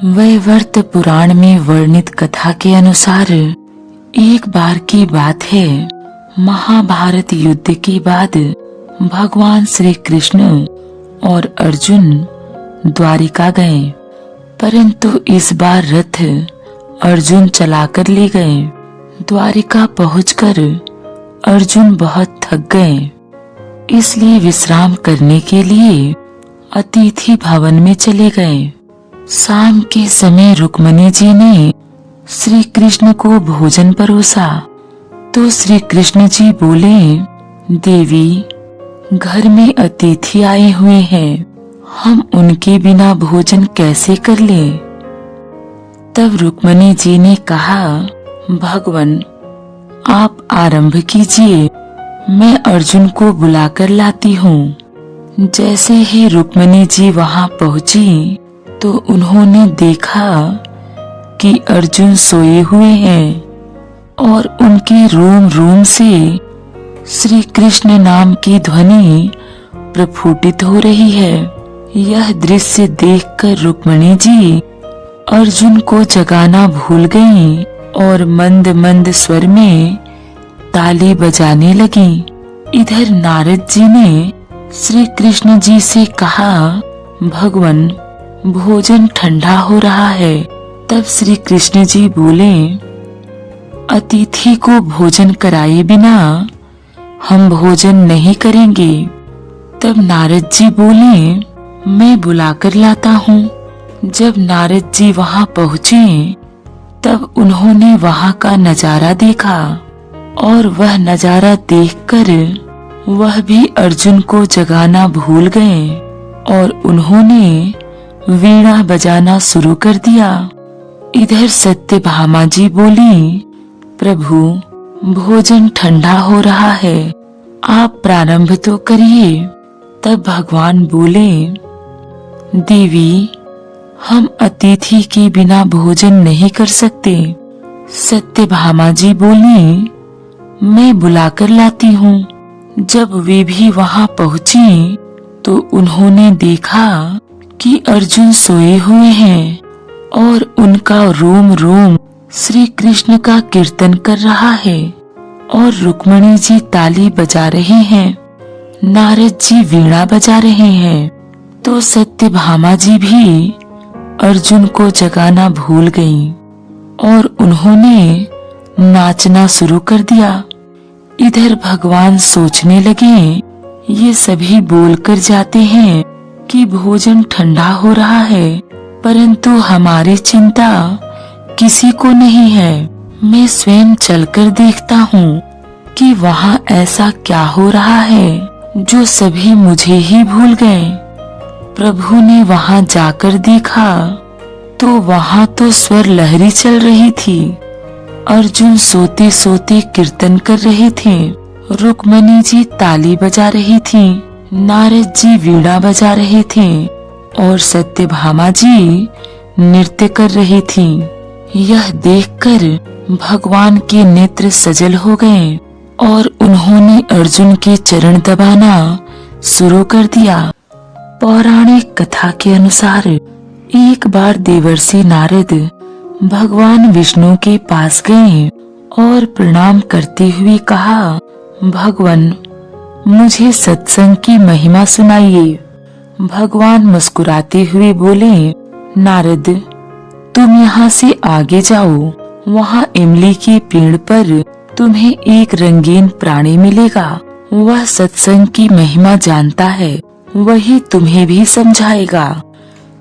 वैवर्त पुराण में वर्णित कथा के अनुसार एक बार की बात है। महाभारत युद्ध के बाद भगवान श्री कृष्ण और अर्जुन द्वारिका गए, परंतु इस बार रथ अर्जुन चलाकर ले गए। द्वारिका पहुंचकर अर्जुन बहुत थक गए, इसलिए विश्राम करने के लिए अतिथि भवन में चले गए। शाम के समय रुक्मिणी जी ने श्री कृष्ण को भोजन परोसा तो श्री कृष्ण जी बोले, देवी, घर में अतिथि आए हुए हैं, हम उनके बिना भोजन कैसे कर ले। तब रुक्मिणी जी ने कहा, भगवान, आप आरंभ कीजिए, मैं अर्जुन को बुलाकर लाती हूँ। जैसे ही रुक्मिणी जी वहां पहुंची तो उन्होंने देखा कि अर्जुन सोए हुए हैं और उनके रोम रोम से श्री कृष्ण नाम की ध्वनि प्रस्फुटित हो रही है। यह दृश्य देखकर रुक्मिणी जी अर्जुन को जगाना भूल गईं और मंद मंद स्वर में ताली बजाने लगी। इधर नारद जी ने श्री कृष्ण जी से कहा, भगवान, भोजन ठंडा हो रहा है। तब श्री कृष्ण जी बोले, अतिथि को भोजन कराए बिना हम भोजन नहीं करेंगे। तब नारद जी बोले, मैं बुलाकर लाता हूँ। जब नारद जी वहां पहुँचे तब उन्होंने वहां का नजारा देखा और वह नजारा देखकर वह भी अर्जुन को जगाना भूल गए और उन्होंने वीणा बजाना शुरू कर दिया। इधर सत्यभामा जी बोली, प्रभु, भोजन ठंडा हो रहा है, आप प्रारंभ तो करिए। तब भगवान बोले, देवी, हम अतिथि के बिना भोजन नहीं कर सकते। सत्यभामा जी बोली, मैं बुलाकर लाती हूँ। जब वे भी वहां पहुंची तो उन्होंने देखा कि अर्जुन सोए हुए हैं और उनका रोम रोम श्री कृष्ण का कीर्तन कर रहा है और रुक्मिणी जी ताली बजा रहे हैं, नारद जी वीणा बजा रहे हैं। तो सत्यभामा जी भी अर्जुन को जगाना भूल गईं और उन्होंने नाचना शुरू कर दिया। इधर भगवान सोचने लगे, ये सभी बोलकर जाते हैं कि भोजन ठंडा हो रहा है, परंतु हमारी चिंता किसी को नहीं है। मैं स्वयं चलकर देखता हूँ कि वहाँ ऐसा क्या हो रहा है जो सभी मुझे ही भूल गए। प्रभु ने वहाँ जाकर देखा तो वहाँ तो स्वर लहरी चल रही थी। अर्जुन सोते सोते कीर्तन कर रहे थे, रुक्मिणी जी ताली बजा रही थी, नारद जी वीणा बजा रहे थे और सत्यभामा जी नृत्य कर रही थी। यह देखकर भगवान के नेत्र सजल हो गए और उन्होंने अर्जुन के चरण दबाना शुरू कर दिया। पौराणिक कथा के अनुसार एक बार देवर्षि नारद भगवान विष्णु के पास गए और प्रणाम करते हुए कहा, भगवान, मुझे सत्संग की महिमा सुनाइए। भगवान मुस्कुराते हुए बोले, नारद, तुम यहाँ से आगे जाओ, वहाँ इमली के पेड़ पर तुम्हें एक रंगीन प्राणी मिलेगा। वह सत्संग की महिमा जानता है, वही तुम्हें भी समझाएगा।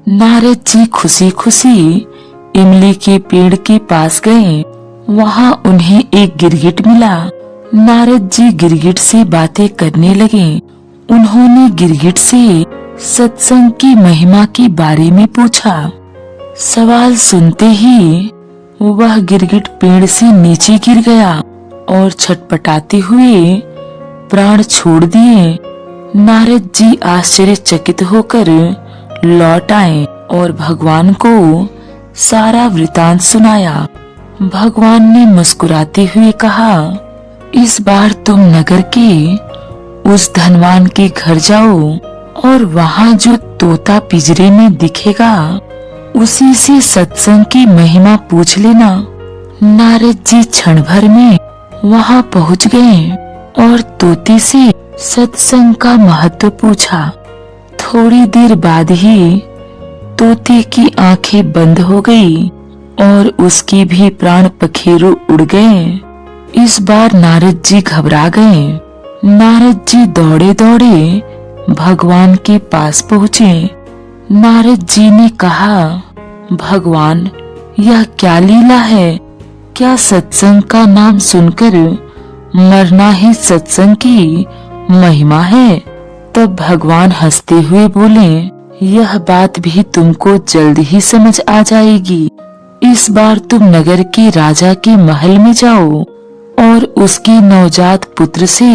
नारद जी खुशी खुशी इमली के पेड़ के पास गए। वहाँ उन्हें एक गिरगिट मिला। नारद जी गिरगिट से बातें करने लगे। उन्होंने गिरगिट से सत्संग की महिमा के बारे में पूछा। सवाल सुनते ही वह गिरगिट पेड़ से नीचे गिर गया और छटपटाते हुए प्राण छोड़ दिए। नारद जी आश्चर्यचकित होकर लौट आए और भगवान को सारा वृतांत सुनाया। भगवान ने मुस्कुराते हुए कहा, इस बार तुम नगर के उस धनवान के घर जाओ और वहाँ जो तोता पिंजरे में दिखेगा उसी से सत्संग की महिमा पूछ लेना। नारद जी क्षण भर में वहां पहुंच गए और तोते से सत्संग का महत्व पूछा। थोड़ी देर बाद ही तोते की आंखें बंद हो गई और उसकी भी प्राण पखेरु उड़ गए। इस बार नारद जी घबरा गए। नारद जी दौड़े दौड़े भगवान के पास पहुँचे। नारद जी ने कहा, भगवान, यह क्या लीला है? क्या सत्संग का नाम सुनकर मरना ही सत्संग की महिमा है? तब भगवान हंसते हुए बोले, यह बात भी तुमको जल्द ही समझ आ जाएगी। इस बार तुम नगर के राजा के महल में जाओ और उसके नवजात पुत्र से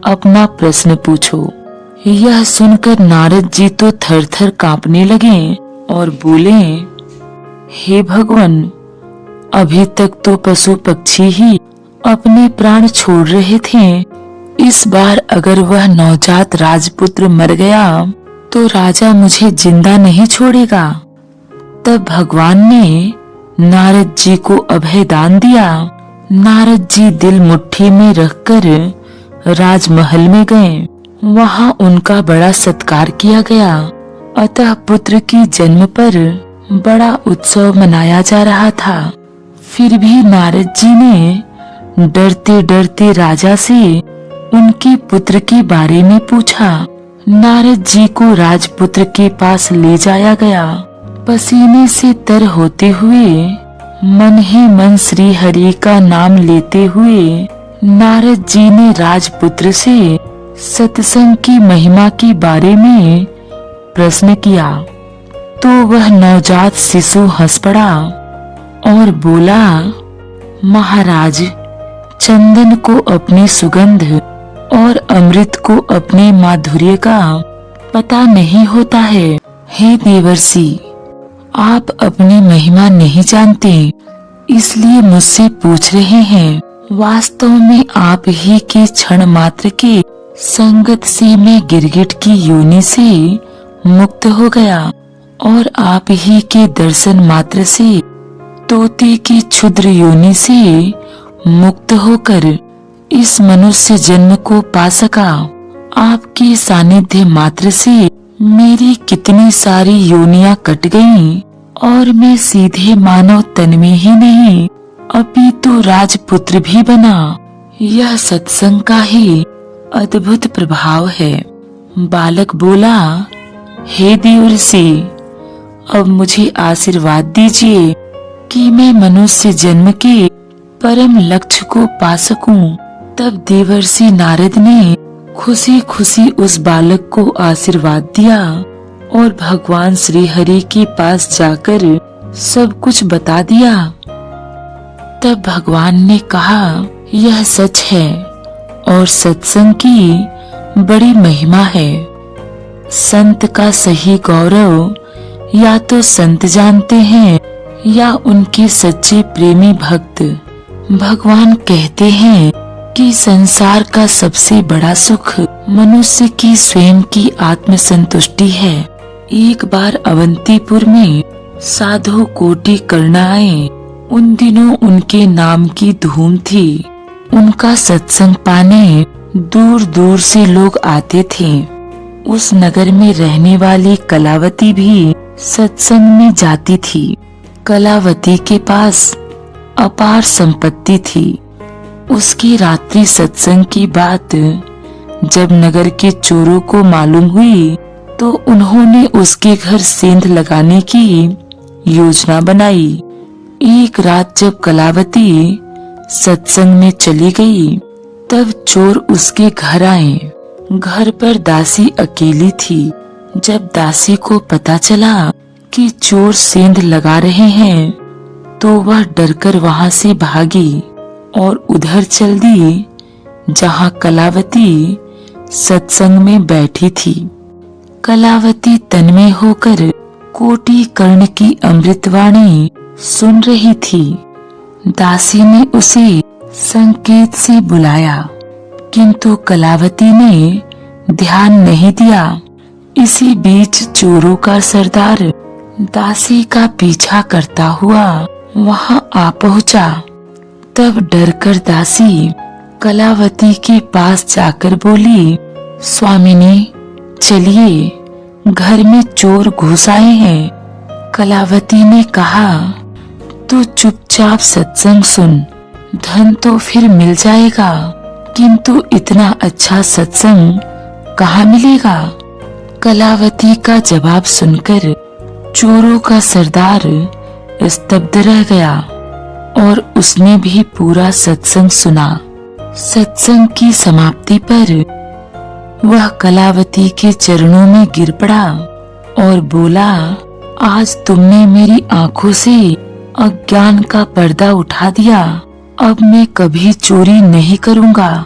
अपना प्रश्न पूछो। यह सुनकर नारद जी तो थर थर कांपने लगे और बोले, हे भगवान, अभी तक तो पशु पक्षी ही अपने प्राण छोड़ रहे थे। इस बार अगर वह नवजात राजपुत्र मर गया तो राजा मुझे जिंदा नहीं छोड़ेगा। तब भगवान ने नारद जी को अभय दान दिया। नारद जी दिल मुट्ठी में रखकर राजमहल में गए। वहां उनका बड़ा सत्कार किया गया। अतः पुत्र की जन्म पर बड़ा उत्सव मनाया जा रहा था। फिर भी नारद जी ने डरते डरते राजा से उनके पुत्र के बारे में पूछा। नारद जी को राजपुत्र के पास ले जाया गया। पसीने से तर होते हुए मन ही मन श्री हरि का नाम लेते हुए नारद जी ने राजपुत्र से सत्संग की महिमा के बारे में प्रश्न किया तो वह नवजात शिशु हंस पड़ा और बोला, महाराज, चंदन को अपनी सुगंध और अमृत को अपने माधुर्य का पता नहीं होता है। हे देवर्षि, आप अपनी महिमा नहीं जानते, इसलिए मुझसे पूछ रहे हैं। वास्तव में आप ही के क्षण मात्र के संगत से मैं गिरगिट की योनि से मुक्त हो गया और आप ही के दर्शन मात्र से तोते की क्षुद्र योनि से मुक्त होकर इस मनुष्य जन्म को पा सका। आपके सानिध्य मात्र से मेरी कितनी सारी योनियां कट गईं और मैं सीधे मानव तन में ही नहीं अपितु राजपुत्र भी बना। यह सत्संग का ही अद्भुत प्रभाव है। बालक बोला, हे देवर्षि, अब मुझे आशीर्वाद दीजिए कि मैं मनुष्य जन्म के परम लक्ष्य को पा सकूं। तब देवर्षि नारद ने खुशी खुशी उस बालक को आशीर्वाद दिया और भगवान श्री हरि के पास जाकर सब कुछ बता दिया। तब भगवान ने कहा, यह सच है और सत्संग की बड़ी महिमा है। संत का सही गौरव या तो संत जानते हैं या उनके सच्चे प्रेमी भक्त। भगवान कहते हैं कि संसार का सबसे बड़ा सुख मनुष्य की स्वयं की आत्म संतुष्टि है। एक बार अवंतीपुर में साधु कोटि करना आए। उन दिनों उनके नाम की धूम थी। उनका सत्संग पाने दूर दूर से लोग आते थे। उस नगर में रहने वाली कलावती भी सत्संग में जाती थी। कलावती के पास अपार संपत्ति थी। उसकी रात्रि सत्संग की बात जब नगर के चोरों को मालूम हुई तो उन्होंने उसके घर सेंध लगाने की योजना बनाई। एक रात जब कलावती सत्संग में चली गई तब चोर उसके घर आए। घर पर दासी अकेली थी। जब दासी को पता चला कि चोर सेंध लगा रहे हैं तो वह डरकर वहां से भागी और उधर चल दी जहां कलावती सत्संग में बैठी थी। कलावती तन्मय होकर कोटि कर्ण की अमृतवाणी सुन रही थी। दासी ने उसे संकेत से बुलाया किंतु कलावती ने ध्यान नहीं दिया। इसी बीच चोरों का सरदार दासी का पीछा करता हुआ वहां आ पहुंचा। तब डरकर दासी कलावती के पास जाकर बोली, स्वामिनी चलिए, घर में चोर घुस आए हैं। कलावती ने कहा, तू चुपचाप सत्संग सुन, धन तो फिर मिल जाएगा, किंतु इतना अच्छा सत्संग कहाँ मिलेगा। कलावती का जवाब सुनकर चोरों का सरदार स्तब्ध रह गया और उसने भी पूरा सत्संग सुना। सत्संग की समाप्ति पर वह कलावती के चरणों में गिर पड़ा और बोला, आज तुमने मेरी आंखों से अज्ञान का पर्दा उठा दिया, अब मैं कभी चोरी नहीं करूंगा।